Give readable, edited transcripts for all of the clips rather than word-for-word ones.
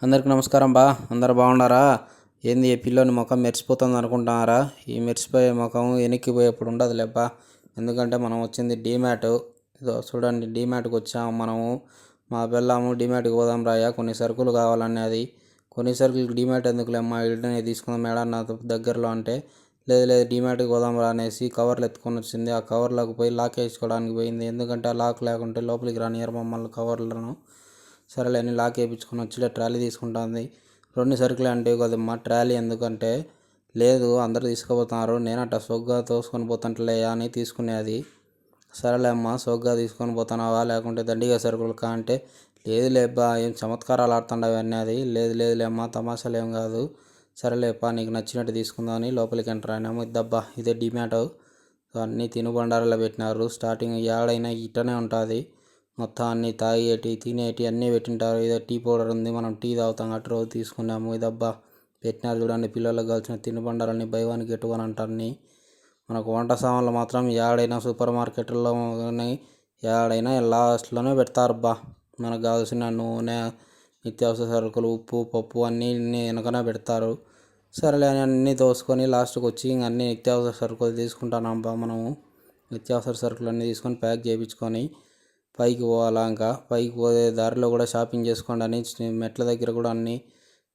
అందరికి నమస్కారం బా. అందరు బాగున్నారా? ఏంది ఈ పిల్లోని ముఖం మెరిసిపోతుంది అనుకుంటున్నారా? ఈ మెరిసిపోయే ముఖం వెనక్కిపోయేప్పుడు ఉండదు లేబ్బా. ఎందుకంటే మనం వచ్చింది డీమ్యాట్. ఇదో చూడండి, డీమ్యాట్కి వచ్చాము మనము. మా పిల్లము డీమ్యాట్కి పోదాం రాయా, కొన్ని సరుకులు కావాలనేది. కొన్ని సరుకులు డీమ్యాట్ ఎందుకులేమ్మా, ఇళ్ళనే తీసుకుందాం మేడం నా దగ్గరలో అంటే, లేదు లేదు డీమ్యాట్కి పోదాం రా అనేసి కవర్లు ఎత్తుకొని వచ్చింది. ఆ కవర్లోకి పోయి లాక్ వేసుకోవడానికి పోయింది. ఎందుకంటే ఆ లాక్ లేకుంటే లోపలికి రానియరు మమ్మల్ని కవర్లను. సరేలే అని లాక్ వేయించుకొని వచ్చి ట్రాలీ తీసుకుంటుంది. రెండు సరుకులే అంటే కదమ్మా ట్రాలీ ఎందుకంటే, లేదు అందరూ తీసుకుపోతున్నారు, నేనట సోగ్గా తోసుకొని పోతుంటలే అని తీసుకునేది. సరేలే అమ్మ సోగ్గా తీసుకొని పోతున్నావా లేకుంటే దండిగా సరుకులు కా అంటే, లేదు లేబ్బా ఏం చమత్కారాలు ఆడుతుండవి అన్నది. లేదు లేదులే అమ్మ తమాషాలు ఏం కాదు, సరేలేపా నీకు నచ్చినట్టు తీసుకుందామని లోపలికి ఎంటర్ అయినాము. ఇద్దబ్బా ఇదే డిమాట్. అన్నీ తినుబండారాలు పెట్టినారు. స్టార్టింగ్ ఏడైనా ఇట్టనే ఉంటుంది. మొత్తం అన్నీ తాగేటి తినేటి అన్నీ పెట్టింటారు. ఇదో టీ పౌడర్ ఉంది, మనం టీ తాగుతాం కాబట్టి రోజు తీసుకున్నాము. ఇదబ్బా పెట్టినారు చూడండి, పిల్లలకు కావాల్సిన తినుబండారాన్ని బై వన్ గెట్ వన్ అంటారని. మనకు వంట సామాన్లు మాత్రం ఏడైనా సూపర్ మార్కెట్లో కానీ ఏడైనా లాస్ట్లోనే పెడతారబ్బా. మనకు కావాల్సిన నూనె, నిత్యావసర సరుకులు, ఉప్పు పప్పు అన్నీ వెనకనే పెడతారు. సరేలే అని అన్నీ తోసుకొని లాస్ట్కి వచ్చి ఇంక అన్ని నిత్యావసర సరుకులు తీసుకుంటానబ్బా. మనము నిత్యావసర సరుకులు అన్నీ తీసుకొని ప్యాక్ చేయించుకొని పైకి పోవాలా. ఇంకా పైకి పోయే దారిలో కూడా షాపింగ్ చేసుకోండి అని మెట్ల దగ్గర కూడా అన్నీ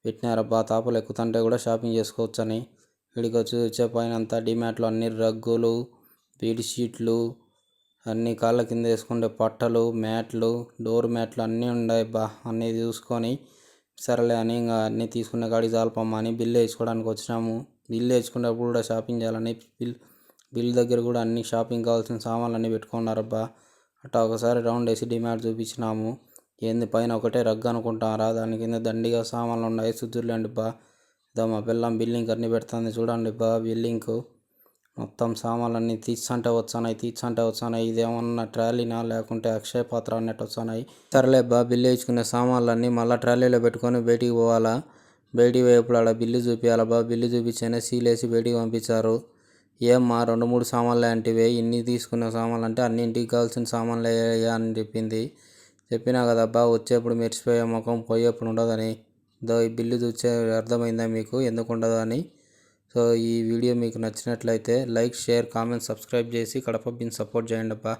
పెట్టినారబ్బా. తాపలు ఎక్కుతుంటే కూడా షాపింగ్ చేసుకోవచ్చు అని. ఇక్కడికి వచ్చే పైన అంతా డిమార్ట్లో అన్ని రగ్గులు, బెడ్షీట్లు, అన్నీ కాళ్ళ కింద వేసుకుంటే పట్టలు, మ్యాట్లు, డోర్ మ్యాట్లు అన్నీ ఉన్నాయబ్బా. అన్నీ చూసుకొని సరేలే అని ఇంకా అన్నీ తీసుకునే కాడికి చాలపమ్మా అని బిల్లు వేసుకోవడానికి వచ్చినాము. బిల్లు వేసుకునేటప్పుడు కూడా షాపింగ్ చేయాలని బిల్ దగ్గర కూడా అన్ని షాపింగ్ కావాల్సిన సామాన్లు అన్నీ పెట్టుకున్నారబ్బా. అట్టా ఒకసారి రౌండ్ వేసి డిమార్ట్ చూపించినాము. ఏంది పైన ఒకటే రగ్గు అనుకుంటారా, దాని కింద దండిగా సామాన్లు ఉన్నాయి. సుద్దుర్లేండి బా. ఇదో మా పిల్లం బిల్లింగ్ అన్నీ పెడుతుంది చూడండి బా. బిల్లింగ్ మొత్తం సామాన్లు అన్నీ తీర్చంటే వచ్చానాయి. ఇదేమన్నా ట్రాలీనా లేకుంటే అక్షయ పాత్ర అన్నట్టు వచ్చానాయి. సరేలే బా, బిల్లు వేసుకునే సామాన్లన్నీ మళ్ళీ ట్రాలీలో పెట్టుకొని బయటికి పోవాలా. బయటికి పోయేప్పుడు అలా బిల్లు చూపించాలా బా. బిల్లు చూపించేనే సీలేసి బయటికి పంపించారు. ఏమ్మా 2-3 సామాన్లే అంటివే, ఇన్ని తీసుకున్న సామాన్లు అంటే అన్ని ఇంటికి కావాల్సిన సామాన్లు అయ్యా అని చెప్పింది. చెప్పినా కదబ్బా వచ్చేప్పుడు మెరిసిపోయే ముఖం పోయేప్పుడు ఉండదని. ఈ బిల్లు చూసే అర్థమైందా మీకు ఎందుకు ఉండదు అని. సో ఈ వీడియో మీకు నచ్చినట్లయితే లైక్, షేర్, కామెంట్, సబ్స్క్రైబ్ చేసి కడప బిన్ సపోర్ట్ చేయండి అబ్బా.